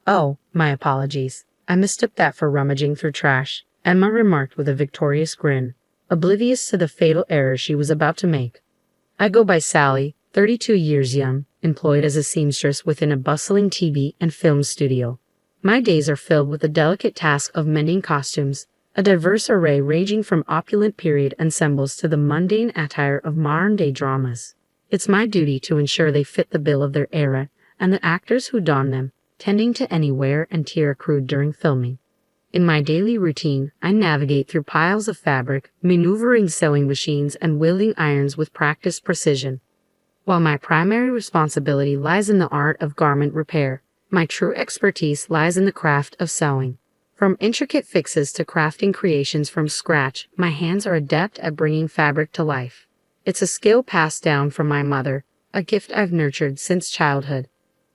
Oh, my apologies. I mistook that for rummaging through trash, Emma remarked with a victorious grin, oblivious to the fatal error she was about to make. I go by Sally, 32 years young, employed as a seamstress within a bustling TV and film studio. My days are filled with the delicate task of mending costumes, a diverse array ranging from opulent period ensembles to the mundane attire of modern-day dramas. It's my duty to ensure they fit the bill of their era and the actors who don them, tending to any wear and tear accrued during filming. In my daily routine, I navigate through piles of fabric, maneuvering sewing machines and wielding irons with practiced precision. While my primary responsibility lies in the art of garment repair, my true expertise lies in the craft of sewing. From intricate fixes to crafting creations from scratch, my hands are adept at bringing fabric to life. It's a skill passed down from my mother, a gift I've nurtured since childhood.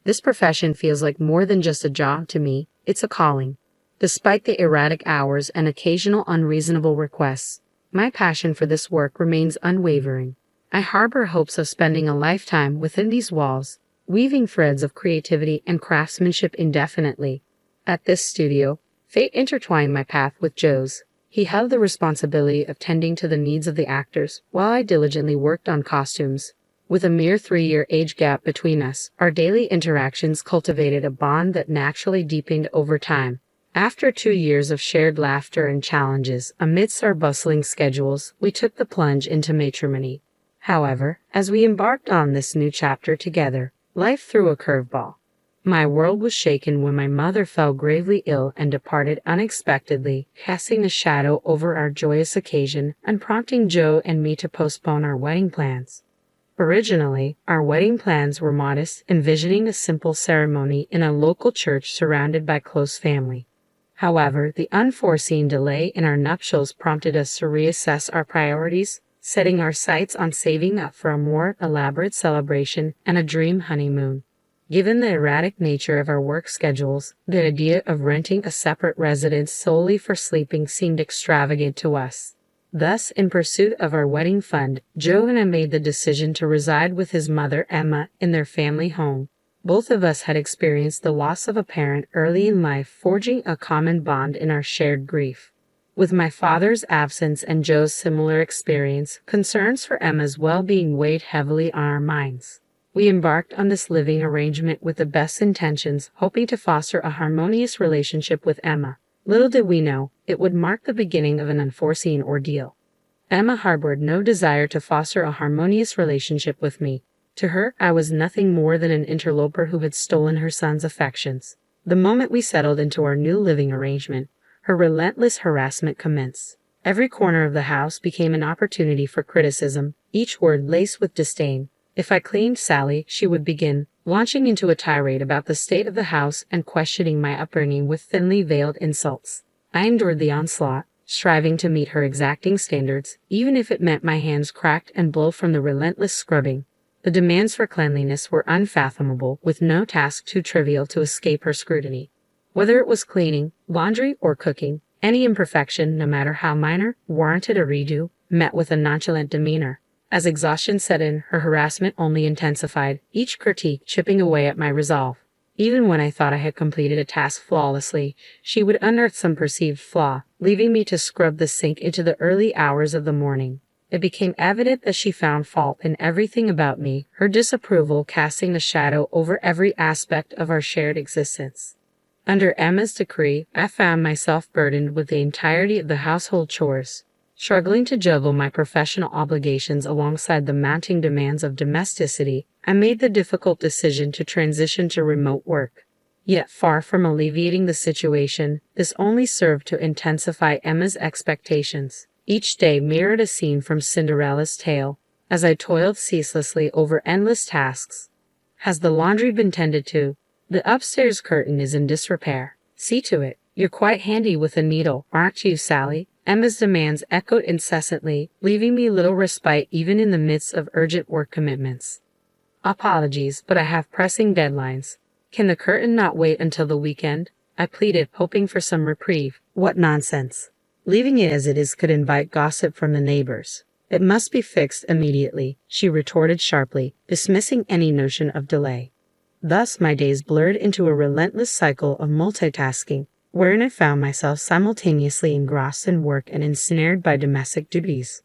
This profession feels like more than just a job to me, it's a calling. Despite the erratic hours and occasional unreasonable requests, my passion for this work remains unwavering. I harbor hopes of spending a lifetime within these walls, weaving threads of creativity and craftsmanship indefinitely. At this studio, fate intertwined my path with Joe's. He held the responsibility of tending to the needs of the actors, while I diligently worked on costumes. With a mere 3-year age gap between us, our daily interactions cultivated a bond that naturally deepened over time. After 2 years of shared laughter and challenges amidst our bustling schedules, we took the plunge into matrimony. However, as we embarked on this new chapter together, life threw a curveball. My world was shaken when my mother fell gravely ill and departed unexpectedly, casting a shadow over our joyous occasion and prompting Joe and me to postpone our wedding plans. Originally, our wedding plans were modest, envisioning a simple ceremony in a local church surrounded by close family. However, the unforeseen delay in our nuptials prompted us to reassess our priorities, setting our sights on saving up for a more elaborate celebration and a dream honeymoon. Given the erratic nature of our work schedules, the idea of renting a separate residence solely for sleeping seemed extravagant to us. Thus, in pursuit of our wedding fund, Joe and I made the decision to reside with his mother, Emma, in their family home. Both of us had experienced the loss of a parent early in life, forging a common bond in our shared grief. With my father's absence and Joe's similar experience, concerns for Emma's well-being weighed heavily on our minds. We embarked on this living arrangement with the best intentions, hoping to foster a harmonious relationship with Emma. Little did we know, it would mark the beginning of an unforeseen ordeal. Emma harbored no desire to foster a harmonious relationship with me. To her, I was nothing more than an interloper who had stolen her son's affections. The moment we settled into our new living arrangement, her relentless harassment commenced. Every corner of the house became an opportunity for criticism, each word laced with disdain. If I cleaned Sally, she would begin, launching into a tirade about the state of the house and questioning my upbringing with thinly veiled insults. I endured the onslaught, striving to meet her exacting standards, even if it meant my hands cracked and blue from the relentless scrubbing. The demands for cleanliness were unfathomable, with no task too trivial to escape her scrutiny. Whether it was cleaning, laundry, or cooking, any imperfection, no matter how minor, warranted a redo, met with a nonchalant demeanor. As exhaustion set in, her harassment only intensified, each critique chipping away at my resolve. Even when I thought I had completed a task flawlessly, she would unearth some perceived flaw, leaving me to scrub the sink into the early hours of the morning. It became evident that she found fault in everything about me, her disapproval casting a shadow over every aspect of our shared existence. Under Emma's decree, I found myself burdened with the entirety of the household chores. Struggling to juggle my professional obligations alongside the mounting demands of domesticity, I made the difficult decision to transition to remote work. Yet far from alleviating the situation, this only served to intensify Emma's expectations. Each day mirrored a scene from Cinderella's tale, as I toiled ceaselessly over endless tasks. Has the laundry been tended to? The upstairs curtain is in disrepair. See to it. You're quite handy with a needle, aren't you, Sally? Emma's demands echoed incessantly, leaving me little respite even in the midst of urgent work commitments. Apologies, but I have pressing deadlines. Can the curtain not wait until the weekend? I pleaded, hoping for some reprieve. What nonsense. Leaving it as it is could invite gossip from the neighbors. It must be fixed immediately, she retorted sharply, dismissing any notion of delay. Thus, my days blurred into a relentless cycle of multitasking, wherein I found myself simultaneously engrossed in work and ensnared by domestic duties.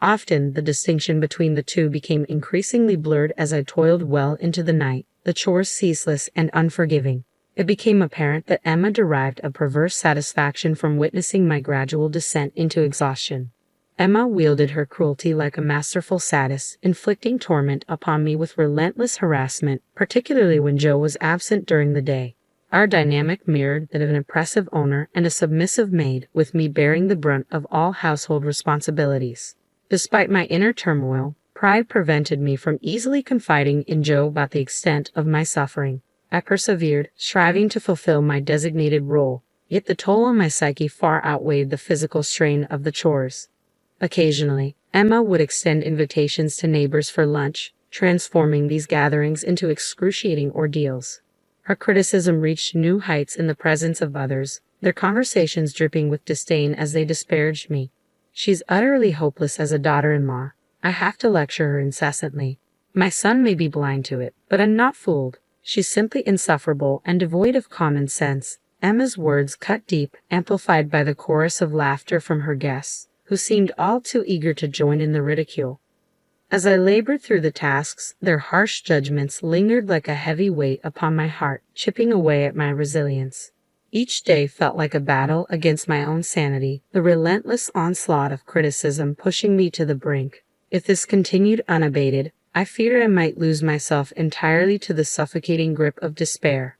Often, the distinction between the two became increasingly blurred as I toiled well into the night, the chores ceaseless and unforgiving. It became apparent that Emma derived a perverse satisfaction from witnessing my gradual descent into exhaustion. Emma wielded her cruelty like a masterful sadist, inflicting torment upon me with relentless harassment, particularly when Joe was absent during the day. Our dynamic mirrored that of an impressive owner and a submissive maid, with me bearing the brunt of all household responsibilities. Despite my inner turmoil, pride prevented me from easily confiding in Joe about the extent of my suffering. I persevered, striving to fulfill my designated role, yet the toll on my psyche far outweighed the physical strain of the chores. Occasionally, Emma would extend invitations to neighbors for lunch, transforming these gatherings into excruciating ordeals. Her criticism reached new heights in the presence of others, their conversations dripping with disdain as they disparaged me. She's utterly hopeless as a daughter-in-law. I have to lecture her incessantly. My son may be blind to it, but I'm not fooled. She's simply insufferable and devoid of common sense. Emma's words cut deep, amplified by the chorus of laughter from her guests, who seemed all too eager to join in the ridicule. As I labored through the tasks, their harsh judgments lingered like a heavy weight upon my heart, chipping away at my resilience. Each day felt like a battle against my own sanity, the relentless onslaught of criticism pushing me to the brink. If this continued unabated, I feared I might lose myself entirely to the suffocating grip of despair.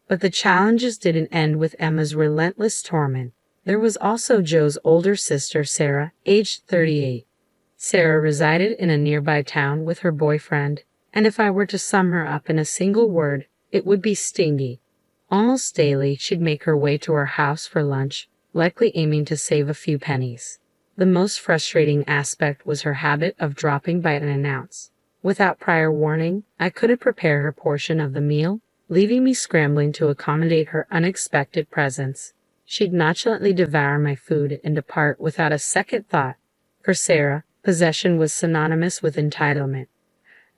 But the challenges didn't end with Emma's relentless torment. There was also Joe's older sister, Sarah, aged 38. Sarah resided in a nearby town with her boyfriend, and if I were to sum her up in a single word, it would be stingy. Almost daily, she'd make her way to our house for lunch, likely aiming to save a few pennies. The most frustrating aspect was her habit of dropping by unannounced. Without prior warning, I couldn't prepare her portion of the meal, leaving me scrambling to accommodate her unexpected presence. She'd nonchalantly devour my food and depart without a second thought. For Sarah, possession was synonymous with entitlement.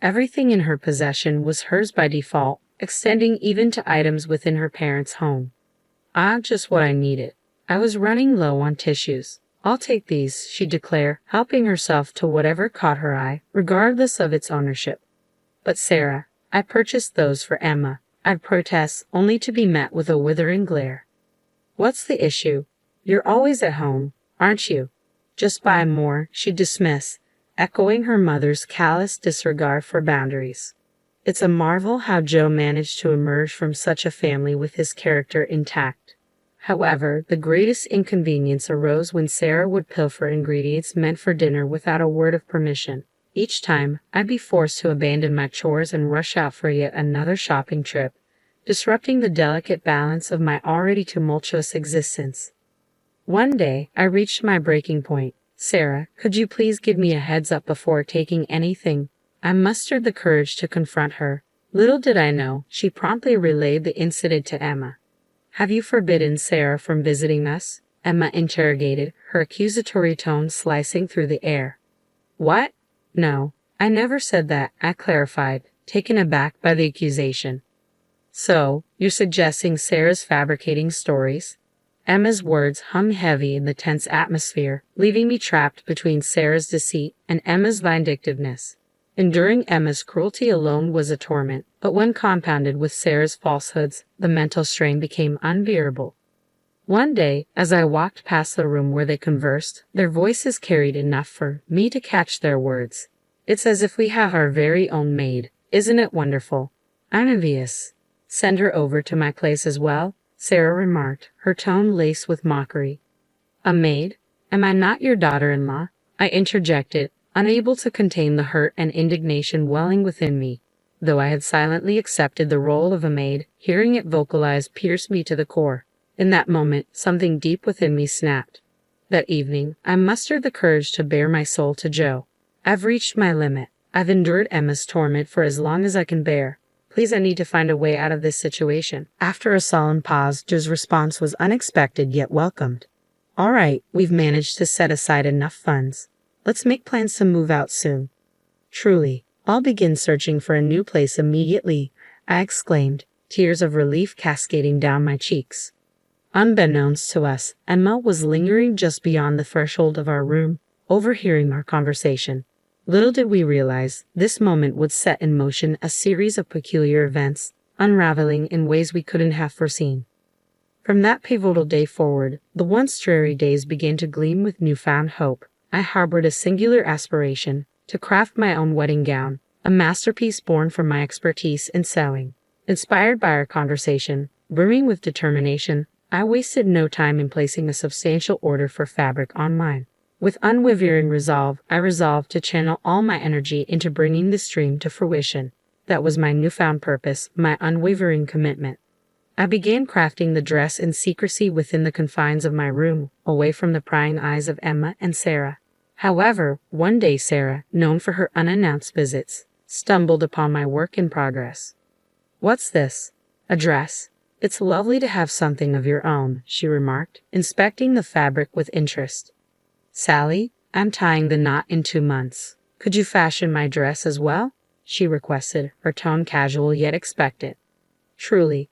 Everything in her possession was hers by default, extending even to items within her parents' home. Just what I needed. I was running low on tissues. I'll take these, she'd declare, helping herself to whatever caught her eye, regardless of its ownership. But Sarah, I purchased those for Emma, I'd protest, only to be met with a withering glare. What's the issue? You're always at home, aren't you? Just buy more, she'd dismiss, echoing her mother's callous disregard for boundaries. It's a marvel how Joe managed to emerge from such a family with his character intact. However, the greatest inconvenience arose when Sarah would pilfer ingredients meant for dinner without a word of permission. Each time, I'd be forced to abandon my chores and rush out for yet another shopping trip, disrupting the delicate balance of my already tumultuous existence. One day, I reached my breaking point. Sarah, could you please give me a heads up before taking anything? I mustered the courage to confront her. Little did I know, she promptly relayed the incident to Emma. Have you forbidden Sarah from visiting us? Emma interrogated, her accusatory tone slicing through the air. What? No, I never said that, I clarified, taken aback by the accusation. So, you're suggesting Sarah's fabricating stories? Emma's words hung heavy in the tense atmosphere, leaving me trapped between Sarah's deceit and Emma's vindictiveness. Enduring Emma's cruelty alone was a torment, but when compounded with Sarah's falsehoods, the mental strain became unbearable. One day, as I walked past the room where they conversed, their voices carried enough for me to catch their words. It's as if we have our very own maid. Isn't it wonderful? I'm envious. Send her over to my place as well, Sarah remarked, her tone laced with mockery. A maid? Am I not your daughter-in-law? I interjected, unable to contain the hurt and indignation welling within me. Though I had silently accepted the role of a maid, hearing it vocalized pierced me to the core. In that moment, something deep within me snapped. That evening, I mustered the courage to bare my soul to Joe. I've reached my limit. I've endured Emma's torment for as long as I can bear. Please, I need to find a way out of this situation. After a solemn pause, Joe's response was unexpected yet welcomed. All right, we've managed to set aside enough funds. Let's make plans to move out soon. Truly, I'll begin searching for a new place immediately. I exclaimed, tears of relief cascading down my cheeks. Unbeknownst to us, Emma was lingering just beyond the threshold of our room, overhearing our conversation. Little did we realize, this moment would set in motion a series of peculiar events, unraveling in ways we couldn't have foreseen. From that pivotal day forward, the once dreary days began to gleam with newfound hope. I harbored a singular aspiration to craft my own wedding gown, a masterpiece born from my expertise in sewing. Inspired by our conversation, brimming with determination, I wasted no time in placing a substantial order for fabric online. With unwavering resolve, I resolved to channel all my energy into bringing this dream to fruition. That was my newfound purpose, my unwavering commitment. I began crafting the dress in secrecy within the confines of my room, away from the prying eyes of Emma and Sarah. However, one day Sarah, known for her unannounced visits, stumbled upon my work in progress. "What's this? A dress? It's lovely to have something of your own," she remarked, inspecting the fabric with interest. "Sally, I'm tying the knot in 2 months. Could you fashion my dress as well?" she requested, her tone casual yet expectant. "Truly.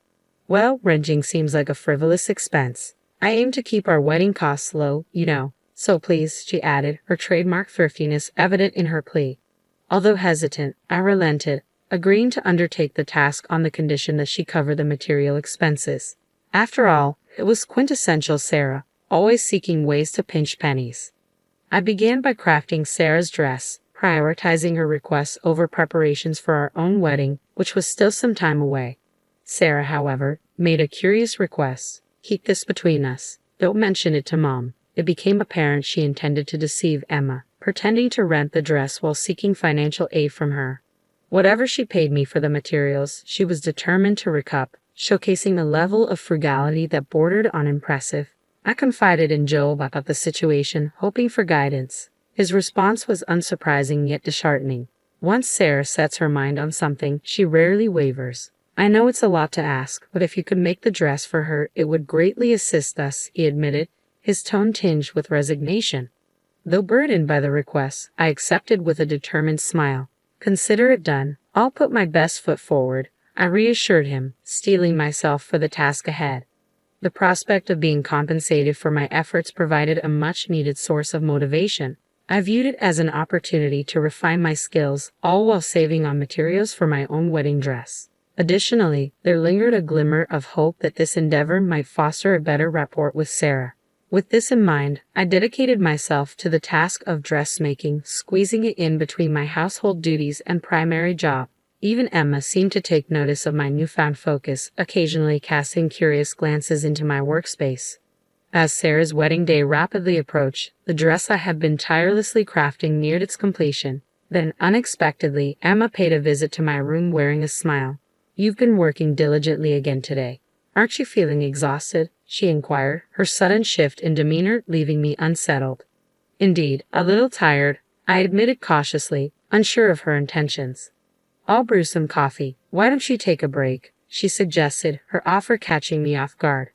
Well, wrenching seems like a frivolous expense. I aim to keep our wedding costs low, you know. So please," she added, her trademark thriftiness evident in her plea. Although hesitant, I relented, agreeing to undertake the task on the condition that she cover the material expenses. After all, it was quintessential Sarah, always seeking ways to pinch pennies. I began by crafting Sarah's dress, prioritizing her requests over preparations for our own wedding, which was still some time away. Sarah, however, made a curious request. "Keep this between us. Don't mention it to Mom." It became apparent she intended to deceive Emma, pretending to rent the dress while seeking financial aid from her. Whatever she paid me for the materials, she was determined to recoup, showcasing a level of frugality that bordered on impressive. I confided in Joe about the situation, hoping for guidance. His response was unsurprising yet disheartening. Once Sarah sets her mind on something, she rarely wavers. "I know it's a lot to ask, but if you could make the dress for her, it would greatly assist us," he admitted, his tone tinged with resignation. Though burdened by the request, I accepted with a determined smile. "Consider it done. I'll put my best foot forward," I reassured him, steeling myself for the task ahead. The prospect of being compensated for my efforts provided a much-needed source of motivation. I viewed it as an opportunity to refine my skills, all while saving on materials for my own wedding dress. Additionally, there lingered a glimmer of hope that this endeavor might foster a better rapport with Sarah. With this in mind, I dedicated myself to the task of dressmaking, squeezing it in between my household duties and primary job. Even Emma seemed to take notice of my newfound focus, occasionally casting curious glances into my workspace. As Sarah's wedding day rapidly approached, the dress I had been tirelessly crafting neared its completion. Then, unexpectedly, Emma paid a visit to my room wearing a smile. "You've been working diligently again today. Aren't you feeling exhausted?" she inquired, her sudden shift in demeanor leaving me unsettled. "Indeed, a little tired," I admitted cautiously, unsure of her intentions. "I'll brew some coffee. Why don't you take a break?" she suggested, her offer catching me off guard.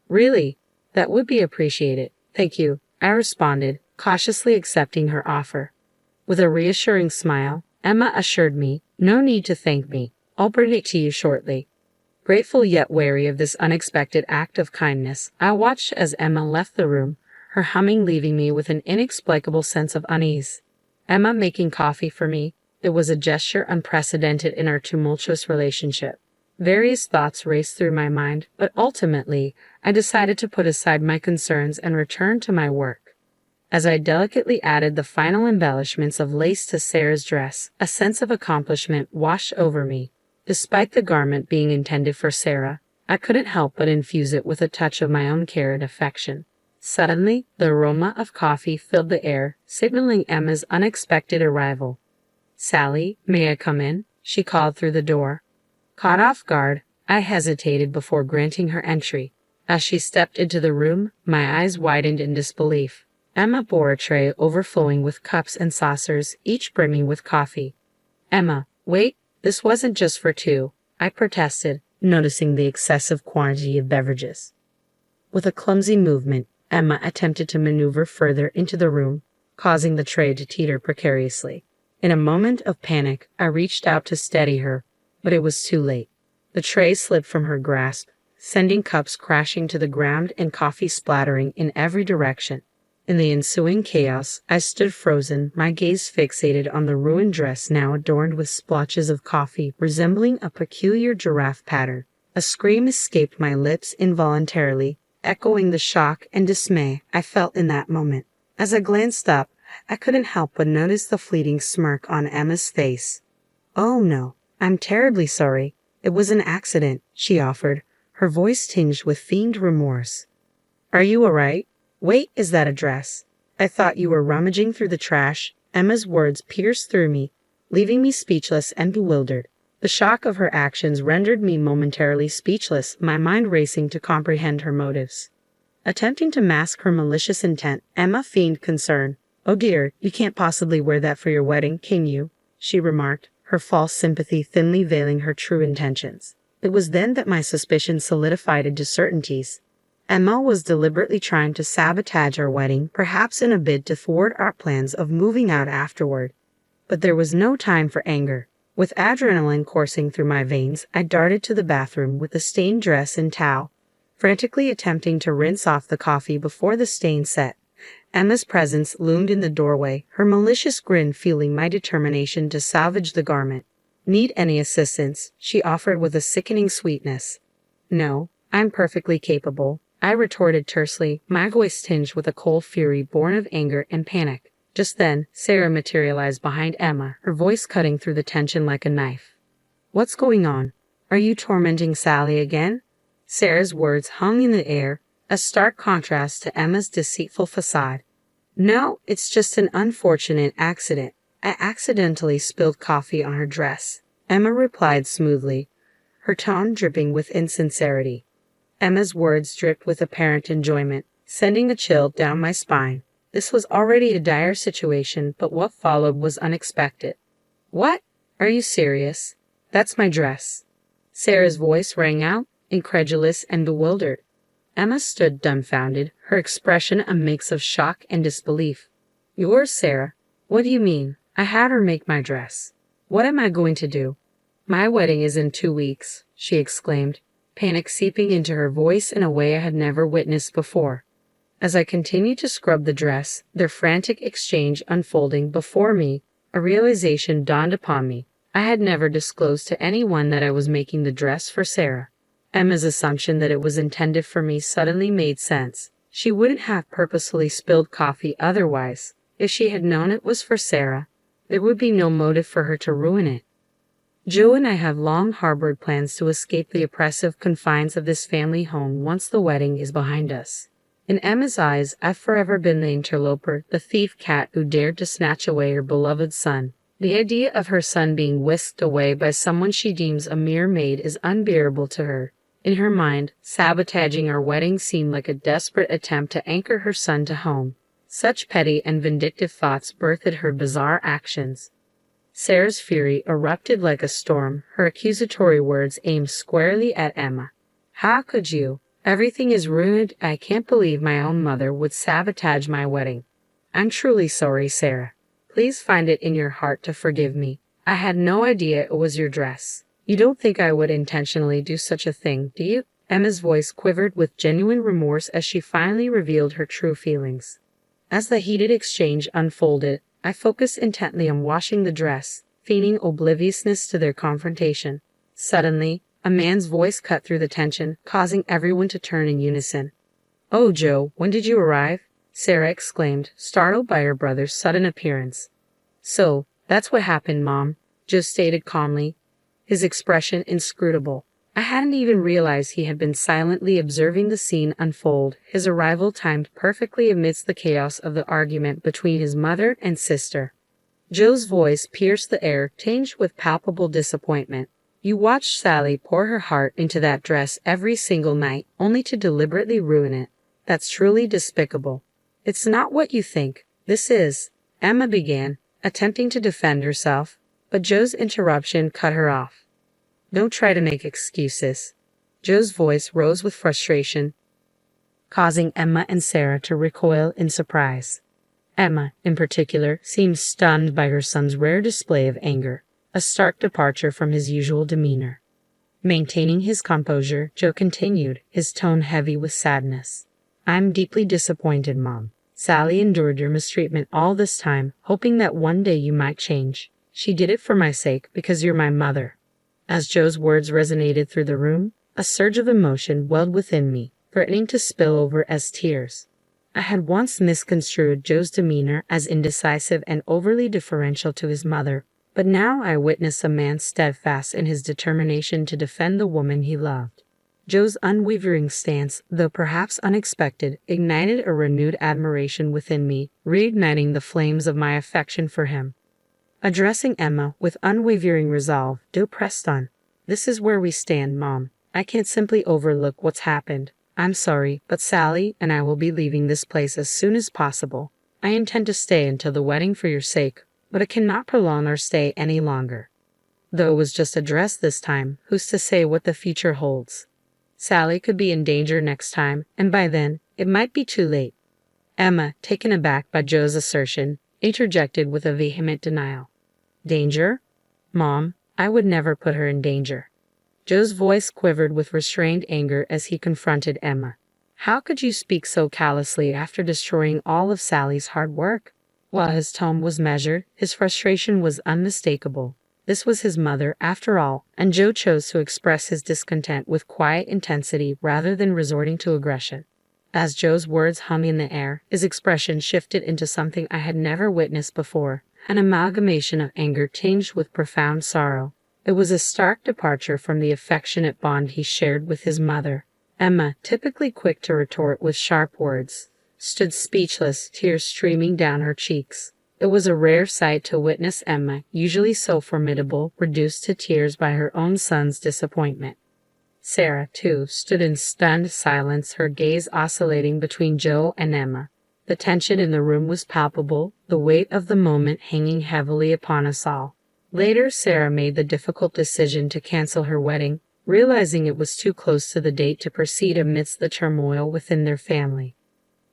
"Really? That would be appreciated. Thank you," I responded, cautiously accepting her offer. With a reassuring smile, Emma assured me, "No need to thank me. I'll bring it to you shortly." Grateful yet wary of this unexpected act of kindness, I watched as Emma left the room, her humming leaving me with an inexplicable sense of unease. Emma making coffee for me, it was a gesture unprecedented in our tumultuous relationship. Various thoughts raced through my mind, but ultimately, I decided to put aside my concerns and return to my work. As I delicately added the final embellishments of lace to Sarah's dress, a sense of accomplishment washed over me. Despite the garment being intended for Sarah, I couldn't help but infuse it with a touch of my own care and affection. Suddenly, the aroma of coffee filled the air, signaling Emma's unexpected arrival. "Sally, may I come in?" she called through the door. Caught off guard, I hesitated before granting her entry. As she stepped into the room, my eyes widened in disbelief. Emma bore a tray overflowing with cups and saucers, each brimming with coffee. "Emma, wait, this wasn't just for two," I protested, noticing the excessive quantity of beverages. With a clumsy movement, Emma attempted to maneuver further into the room, causing the tray to teeter precariously. In a moment of panic, I reached out to steady her, but it was too late. The tray slipped from her grasp, sending cups crashing to the ground and coffee splattering in every direction. In the ensuing chaos, I stood frozen, my gaze fixated on the ruined dress now adorned with splotches of coffee resembling a peculiar giraffe pattern. A scream escaped my lips involuntarily, echoing the shock and dismay I felt in that moment. As I glanced up, I couldn't help but notice the fleeting smirk on Emma's face. "Oh no, I'm terribly sorry. It was an accident," she offered, her voice tinged with feigned remorse. "Are you all right? Wait, is that a dress? I thought you were rummaging through the trash." Emma's words pierced through me, leaving me speechless and bewildered. The shock of her actions rendered me momentarily speechless, my mind racing to comprehend her motives. Attempting to mask her malicious intent, Emma feigned concern. "Oh dear, you can't possibly wear that for your wedding, can you?" she remarked, her false sympathy thinly veiling her true intentions. It was then that my suspicions solidified into certainties. Emma was deliberately trying to sabotage our wedding, perhaps in a bid to thwart our plans of moving out afterward. But there was no time for anger. With adrenaline coursing through my veins, I darted to the bathroom with the stained dress and towel, frantically attempting to rinse off the coffee before the stain set. Emma's presence loomed in the doorway, her malicious grin fueling my determination to salvage the garment. "Need any assistance?" she offered with a sickening sweetness. "No, I'm perfectly capable," I retorted tersely, my voice tinged with a cold fury born of anger and panic. Just then, Sarah materialized behind Emma, her voice cutting through the tension like a knife. "What's going on? Are you tormenting Sally again?" Sarah's words hung in the air, a stark contrast to Emma's deceitful facade. "No, it's just an unfortunate accident. I accidentally spilled coffee on her dress," Emma replied smoothly, her tone dripping with insincerity. Emma's words dripped with apparent enjoyment, sending a chill down my spine. This was already a dire situation, but what followed was unexpected. "What? Are you serious? That's my dress." Sarah's voice rang out, incredulous and bewildered. Emma stood dumbfounded, her expression a mix of shock and disbelief. "Yours, Sarah? What do you mean? I had her make my dress. What am I going to do?" "My wedding is in 2 weeks," she exclaimed, panic seeping into her voice in a way I had never witnessed before. As I continued to scrub the dress, their frantic exchange unfolding before me, a realization dawned upon me. I had never disclosed to anyone that I was making the dress for Sarah. Emma's assumption that it was intended for me suddenly made sense. She wouldn't have purposefully spilled coffee otherwise. If she had known it was for Sarah, there would be no motive for her to ruin it. Joe and I have long harbored plans to escape the oppressive confines of this family home once the wedding is behind us. In Emma's eyes, I've forever been the interloper, the thief cat who dared to snatch away her beloved son. The idea of her son being whisked away by someone she deems a mere maid is unbearable to her. In her mind, sabotaging our wedding seemed like a desperate attempt to anchor her son to home. Such petty and vindictive thoughts birthed her bizarre actions. Sarah's fury erupted like a storm, her accusatory words aimed squarely at Emma. "How could you? Everything is ruined. I can't believe my own mother would sabotage my wedding. I'm truly sorry, Sarah. Please find it in your heart to forgive me. I had no idea it was your dress. You don't think I would intentionally do such a thing, do you?" Emma's voice quivered with genuine remorse as she finally revealed her true feelings. As the heated exchange unfolded, I focused intently on washing the dress, feigning obliviousness to their confrontation. Suddenly, a man's voice cut through the tension, causing everyone to turn in unison. "Oh, Joe, when did you arrive?" Sarah exclaimed, startled by her brother's sudden appearance. "So, that's what happened, Mom," Joe stated calmly, his expression inscrutable. I hadn't even realized he had been silently observing the scene unfold, his arrival timed perfectly amidst the chaos of the argument between his mother and sister. Joe's voice pierced the air, tinged with palpable disappointment. "You watched Sally pour her heart into that dress every single night, only to deliberately ruin it. That's truly despicable." "It's not what you think. This is," Emma began, attempting to defend herself, but Joe's interruption cut her off. "Don't try to make excuses." Joe's voice rose with frustration, causing Emma and Sarah to recoil in surprise. Emma, in particular, seemed stunned by her son's rare display of anger, a stark departure from his usual demeanor. Maintaining his composure, Joe continued, his tone heavy with sadness. I'm deeply disappointed, Mom. Sally endured your mistreatment all this time, hoping that one day you might change. She did it for my sake, because you're my mother. As Joe's words resonated through the room, a surge of emotion welled within me, threatening to spill over as tears. I had once misconstrued Joe's demeanor as indecisive and overly deferential to his mother, but now I witnessed a man steadfast in his determination to defend the woman he loved. Joe's unwavering stance, though perhaps unexpected, ignited a renewed admiration within me, reigniting the flames of my affection for him. Addressing Emma with unwavering resolve, Joe pressed on. This is where we stand, Mom. I can't simply overlook what's happened. I'm sorry, but Sally and I will be leaving this place as soon as possible. I intend to stay until the wedding for your sake, but I cannot prolong our stay any longer. Though it was just a dress this time, who's to say what the future holds? Sally could be in danger next time, and by then, it might be too late. Emma, taken aback by Joe's assertion, interjected with a vehement denial. Danger? Mom, I would never put her in danger. Joe's voice quivered with restrained anger as he confronted Emma. How could you speak so callously after destroying all of Sally's hard work? While his tone was measured, his frustration was unmistakable. This was his mother, after all, and Joe chose to express his discontent with quiet intensity rather than resorting to aggression. As Joe's words hung in the air, his expression shifted into something I had never witnessed before, an amalgamation of anger tinged with profound sorrow. It was a stark departure from the affectionate bond he shared with his mother. Emma, typically quick to retort with sharp words, stood speechless, tears streaming down her cheeks. It was a rare sight to witness Emma, usually so formidable, reduced to tears by her own son's disappointment. Sarah, too, stood in stunned silence, her gaze oscillating between Joe and Emma. The tension in the room was palpable, the weight of the moment hanging heavily upon us all. Later, Sarah made the difficult decision to cancel her wedding, realizing it was too close to the date to proceed amidst the turmoil within their family.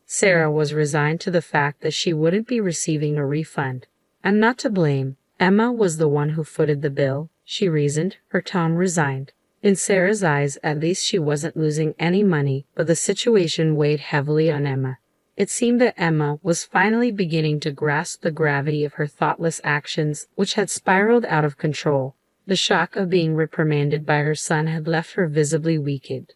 Sarah was resigned to the fact that she wouldn't be receiving a refund. And not to blame. Emma was the one who footed the bill, she reasoned, her tone resigned. In Sarah's eyes, at least she wasn't losing any money, but the situation weighed heavily on Emma. It seemed that Emma was finally beginning to grasp the gravity of her thoughtless actions, which had spiraled out of control. The shock of being reprimanded by her son had left her visibly weakened.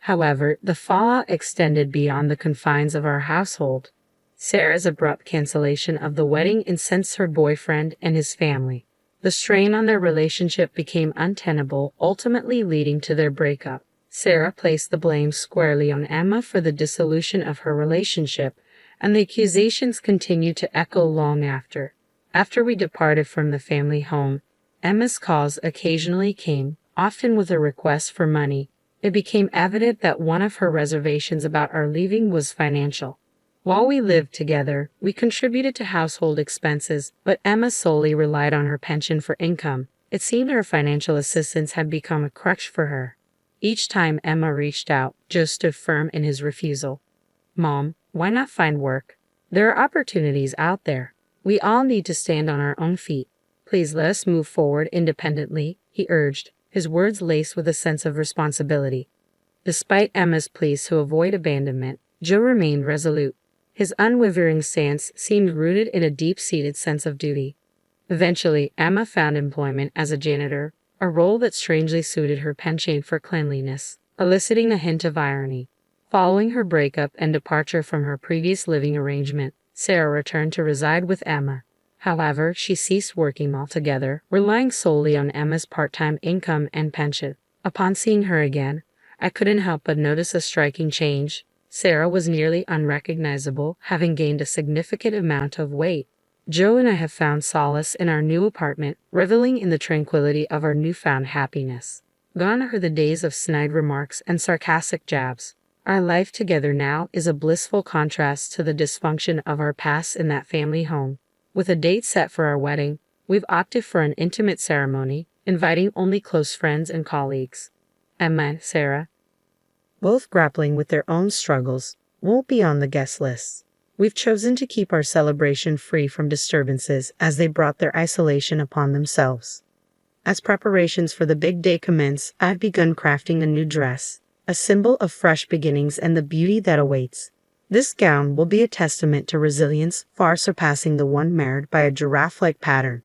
However, the fallout extended beyond the confines of our household. Sarah's abrupt cancellation of the wedding incensed her boyfriend and his family. The strain on their relationship became untenable, ultimately leading to their breakup. Sarah placed the blame squarely on Emma for the dissolution of her relationship, and the accusations continued to echo long after. After we departed from the family home, Emma's calls occasionally came, often with a request for money. It became evident that one of her reservations about our leaving was financial. While we lived together, we contributed to household expenses, but Emma solely relied on her pension for income. It seemed her financial assistance had become a crutch for her. Each time Emma reached out, Joe stood firm in his refusal. Mom, why not find work? There are opportunities out there. We all need to stand on our own feet. Please let us move forward independently, he urged, his words laced with a sense of responsibility. Despite Emma's pleas to avoid abandonment, Joe remained resolute. His unwavering stance seemed rooted in a deep-seated sense of duty. Eventually, Emma found employment as a janitor, a role that strangely suited her penchant for cleanliness, eliciting a hint of irony. Following her breakup and departure from her previous living arrangement, Sarah returned to reside with Emma. However, she ceased working altogether, relying solely on Emma's part-time income and pension. Upon seeing her again, I couldn't help but notice a striking change. Sarah was nearly unrecognizable, having gained a significant amount of weight. Joe and I have found solace in our new apartment, reveling in the tranquility of our newfound happiness. Gone are the days of snide remarks and sarcastic jabs. Our life together now is a blissful contrast to the dysfunction of our past in that family home. With a date set for our wedding, we've opted for an intimate ceremony, inviting only close friends and colleagues. Emma and Sarah, both grappling with their own struggles, won't be on the guest list. We've chosen to keep our celebration free from disturbances as they brought their isolation upon themselves. As preparations for the big day commence, I've begun crafting a new dress, a symbol of fresh beginnings and the beauty that awaits. This gown will be a testament to resilience far surpassing the one marred by a giraffe-like pattern.